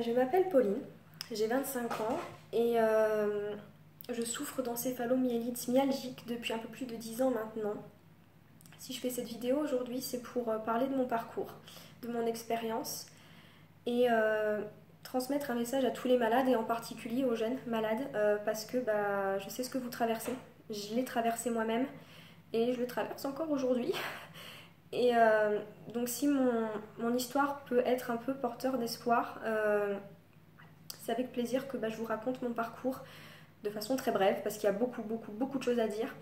Je m'appelle Pauline, j'ai 25 ans et je souffre d'encéphalomyélite myalgique depuis un peu plus de 10 ans maintenant. Si je fais cette vidéo aujourd'hui, c'est pour parler de mon parcours, de mon expérience et transmettre un message à tous les malades et en particulier aux jeunes malades parce que je sais ce que vous traversez. Je l'ai traversé moi-même et je le traverse encore aujourd'hui. Et donc si mon histoire peut être un peu porteur d'espoir, c'est avec plaisir que je vous raconte mon parcours de façon très brève parce qu'il y a beaucoup de choses à dire.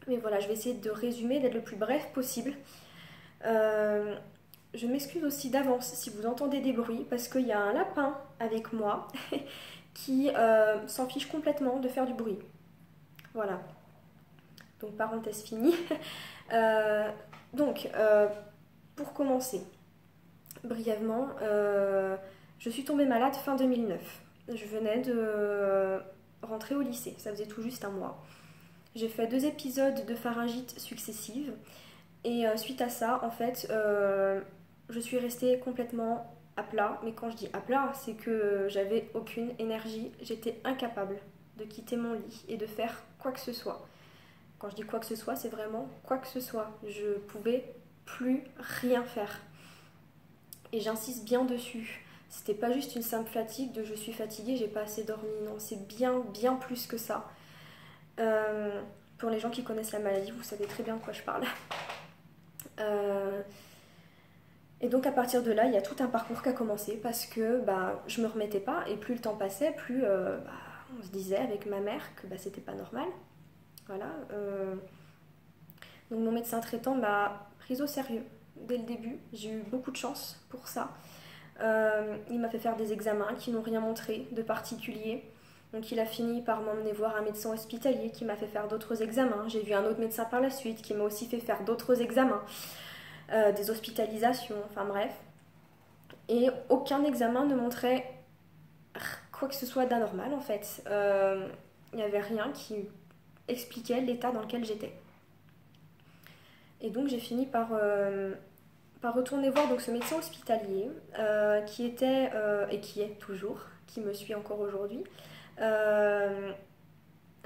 Mais voilà, je vais essayer de résumer, d'être le plus bref possible. Je m'excuse aussi d'avance si vous entendez des bruits parce qu'il y a un lapin avec moi qui s'en fiche complètement de faire du bruit. Voilà. Donc parenthèse finie. Donc, pour commencer, brièvement, je suis tombée malade fin 2009. Je venais de rentrer au lycée, ça faisait tout juste un mois. J'ai fait 2 épisodes de pharyngite successives et suite à ça, en fait, je suis restée complètement à plat. Mais quand je dis à plat, c'est que j'avais aucune énergie, j'étais incapable de quitter mon lit et de faire quoi que ce soit. Quand je dis quoi que ce soit, c'est vraiment quoi que ce soit. Je pouvais plus rien faire. Et j'insiste bien dessus. C'était pas juste une simple fatigue de je suis fatiguée, j'ai pas assez dormi. Non, c'est bien plus que ça. Pour les gens qui connaissent la maladie, vous savez très bien de quoi je parle. Et donc à partir de là, il y a tout un parcours qui a commencé parce que je me remettais pas et plus le temps passait, plus on se disait avec ma mère que c'était pas normal. Voilà. Donc mon médecin traitant m'a prise au sérieux dès le début. J'ai eu beaucoup de chance pour ça. Il m'a fait faire des examens qui n'ont rien montré de particulier. Donc il a fini par m'emmener voir un médecin hospitalier qui m'a fait faire d'autres examens. J'ai vu un autre médecin par la suite qui m'a aussi fait faire d'autres examens, des hospitalisations, enfin bref. Et aucun examen ne montrait quoi que ce soit d'anormal en fait. Il n'y avait rien qui expliquait l'état dans lequel j'étais. Et donc j'ai fini par retourner voir donc, ce médecin hospitalier qui était, et qui est toujours, qui me suit encore aujourd'hui, un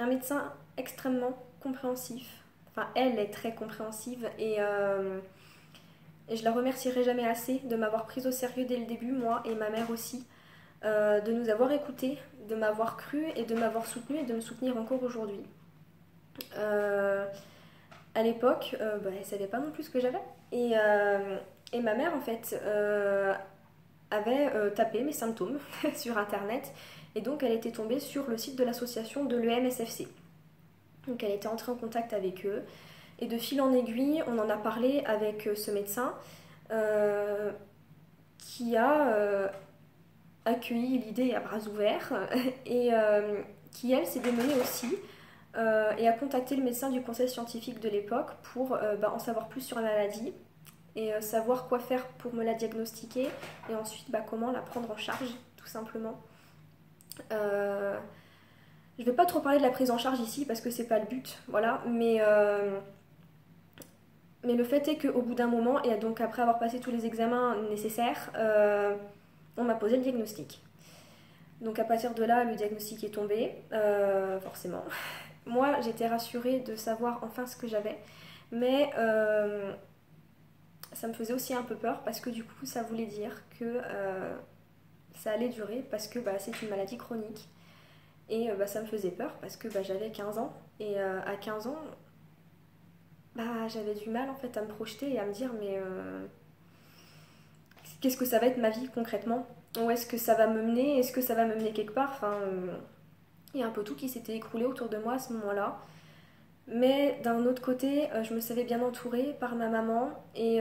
médecin extrêmement compréhensif. Enfin, elle est très compréhensive et je la remercierai jamais assez de m'avoir prise au sérieux dès le début, moi et ma mère aussi, de nous avoir écoutés, de m'avoir cru et de m'avoir soutenue et de me soutenir encore aujourd'hui. À l'époque, elle ne savait pas non plus ce que j'avais. Et ma mère, en fait, avait tapé mes symptômes sur Internet. Et donc, elle était tombée sur le site de l'association de l'EMSFC. Donc, elle était entrée en contact avec eux. Et de fil en aiguille, on en a parlé avec ce médecin qui a accueilli l'idée à bras ouverts et qui, elle, s'est démenée aussi et a contacté le médecin du conseil scientifique de l'époque pour en savoir plus sur la maladie et savoir quoi faire pour me la diagnostiquer et ensuite comment la prendre en charge, tout simplement. Je ne vais pas trop parler de la prise en charge ici parce que c'est pas le but, voilà, mais le fait est qu'au bout d'un moment, et donc après avoir passé tous les examens nécessaires, on m'a posé le diagnostic. Donc à partir de là, le diagnostic est tombé, forcément. Moi, j'étais rassurée de savoir enfin ce que j'avais, mais ça me faisait aussi un peu peur parce que du coup, ça voulait dire que ça allait durer parce que c'est une maladie chronique. Et ça me faisait peur parce que j'avais 15 ans et à 15 ans, j'avais du mal en fait à me projeter et à me dire mais qu'est-ce que ça va être ma vie concrètement? Où est-ce que ça va me mener? Est-ce que ça va me mener quelque part? Enfin, il y a un peu tout qui s'était écroulé autour de moi à ce moment-là. Mais d'un autre côté, je me savais bien entourée par ma maman et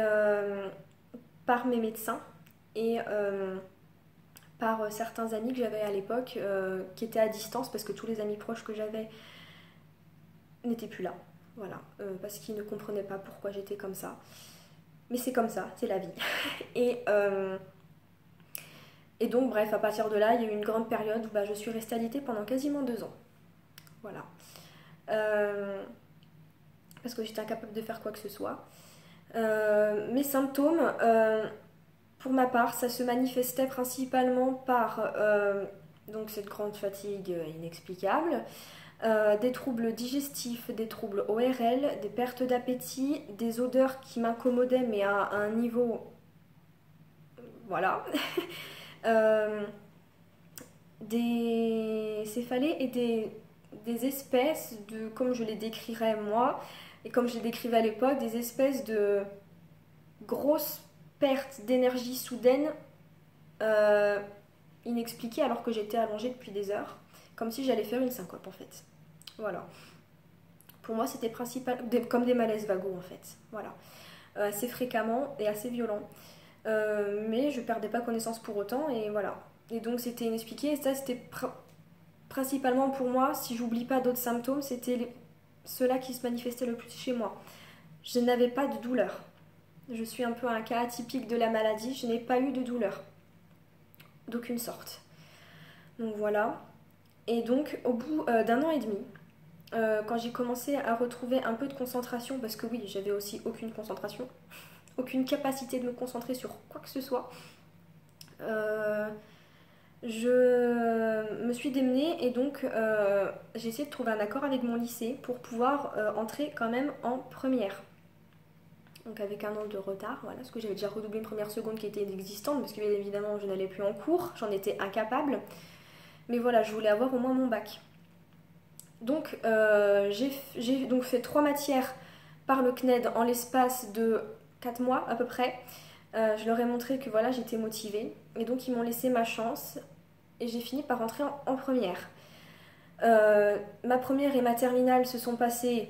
par mes médecins et par certains amis que j'avais à l'époque qui étaient à distance parce que tous les amis proches que j'avais n'étaient plus là. Voilà, parce qu'ils ne comprenaient pas pourquoi j'étais comme ça. Mais c'est comme ça, c'est la vie. Et donc, bref, à partir de là, il y a eu une grande période où je suis restée alitée pendant quasiment 2 ans. Voilà. Parce que j'étais incapable de faire quoi que ce soit. Mes symptômes, Pour ma part, ça se manifestait principalement par donc cette grande fatigue inexplicable, des troubles digestifs, des troubles ORL, des pertes d'appétit, des odeurs qui m'incommodaient mais à un niveau... Voilà. Des céphalées et des espèces de, comme je les décrirais moi, et comme je les décrivais à l'époque, des espèces de grosses pertes d'énergie soudaines inexpliquées alors que j'étais allongée depuis des heures, comme si j'allais faire une syncope en fait. Voilà. Pour moi, c'était comme des malaises vagos en fait. Voilà. Assez fréquemment et assez violents. Mais je perdais pas connaissance pour autant et voilà. Et donc c'était inexpliqué et ça c'était principalement pour moi, si j'oublie pas d'autres symptômes, c'était ceux-là qui se manifestaient le plus chez moi. Je n'avais pas de douleur. Je suis un peu un cas atypique de la maladie, je n'ai pas eu de douleur. D'aucune sorte. Donc voilà. Et donc au bout d'un an et demi, quand j'ai commencé à retrouver un peu de concentration, parce que oui, j'avais aussi aucune concentration, aucune capacité de me concentrer sur quoi que ce soit, je me suis démenée et donc j'ai essayé de trouver un accord avec mon lycée pour pouvoir entrer quand même en première. Donc avec un an de retard, voilà, parce que j'avais déjà redoublé une première seconde qui était inexistante, parce que bien évidemment je n'allais plus en cours, j'en étais incapable. Mais voilà, je voulais avoir au moins mon bac. Donc j'ai donc fait 3 matières par le CNED en l'espace de 4 mois à peu près. Je leur ai montré que voilà, j'étais motivée. Et donc ils m'ont laissé ma chance et j'ai fini par rentrer en première. Ma première et ma terminale se sont passées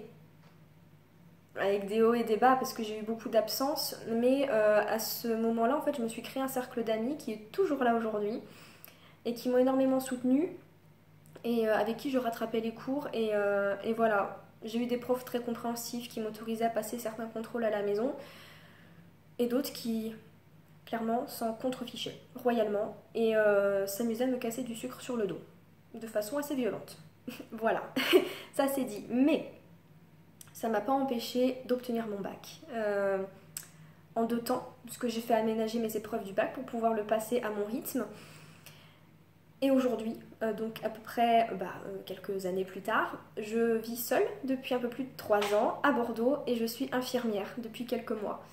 avec des hauts et des bas parce que j'ai eu beaucoup d'absences. Mais à ce moment-là, en fait, je me suis créé un cercle d'amis qui est toujours là aujourd'hui et qui m'ont énormément soutenue et avec qui je rattrapais les cours. Et voilà, j'ai eu des profs très compréhensifs qui m'autorisaient à passer certains contrôles à la maison et d'autres qui clairement s'en contrefichaient royalement et s'amusaient à me casser du sucre sur le dos de façon assez violente. Voilà, ça c'est dit. Mais ça m'a pas empêché d'obtenir mon bac en 2 temps, puisque j'ai fait aménager mes épreuves du bac pour pouvoir le passer à mon rythme. Et aujourd'hui, donc à peu près quelques années plus tard, je vis seule depuis un peu plus de 3 ans à Bordeaux et je suis infirmière depuis quelques mois.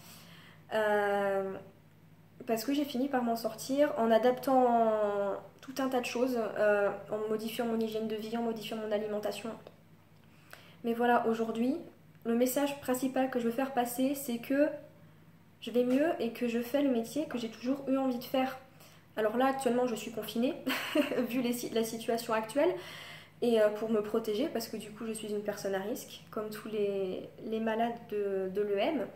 Parce que j'ai fini par m'en sortir en adaptant tout un tas de choses, en modifiant mon hygiène de vie, en modifiant mon alimentation. Mais voilà, aujourd'hui, le message principal que je veux faire passer, c'est que je vais mieux et que je fais le métier que j'ai toujours eu envie de faire. Alors là, actuellement, je suis confinée, vu la situation actuelle, et pour me protéger, parce que du coup, je suis une personne à risque, comme tous les malades de l'EM.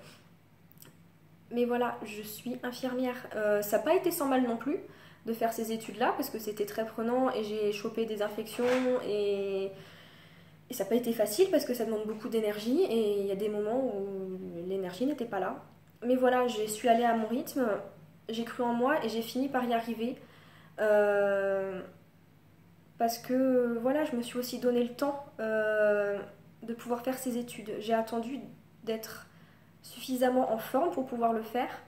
Mais voilà, je suis infirmière. Ça n'a pas été sans mal non plus de faire ces études-là, parce que c'était très prenant, et j'ai chopé des infections, et ça n'a pas été facile, parce que ça demande beaucoup d'énergie, et il y a des moments où l'énergie n'était pas là. Mais voilà, je suis allée à mon rythme. J'ai cru en moi et j'ai fini par y arriver parce que voilà, je me suis aussi donné le temps de pouvoir faire ces études. J'ai attendu d'être suffisamment en forme pour pouvoir le faire.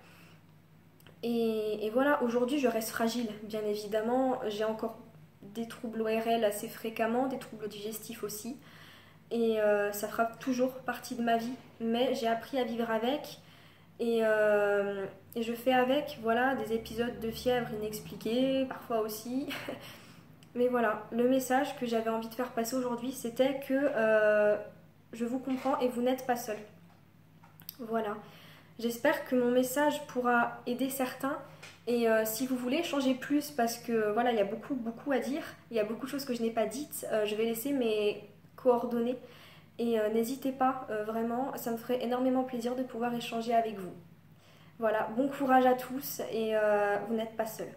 Et voilà, aujourd'hui je reste fragile, bien évidemment. J'ai encore des troubles ORL assez fréquemment, des troubles digestifs aussi. Et ça fera toujours partie de ma vie. Mais j'ai appris à vivre avec. Et je fais avec, voilà, des épisodes de fièvre inexpliqués, parfois aussi. Mais voilà, le message que j'avais envie de faire passer aujourd'hui, c'était que je vous comprends et vous n'êtes pas seul. Voilà. J'espère que mon message pourra aider certains. Et si vous voulez changer plus, parce que voilà, il y a beaucoup à dire, il y a beaucoup de choses que je n'ai pas dites, je vais laisser mes coordonnées. Et n'hésitez pas, vraiment, ça me ferait énormément plaisir de pouvoir échanger avec vous. Voilà, bon courage à tous et vous n'êtes pas seuls.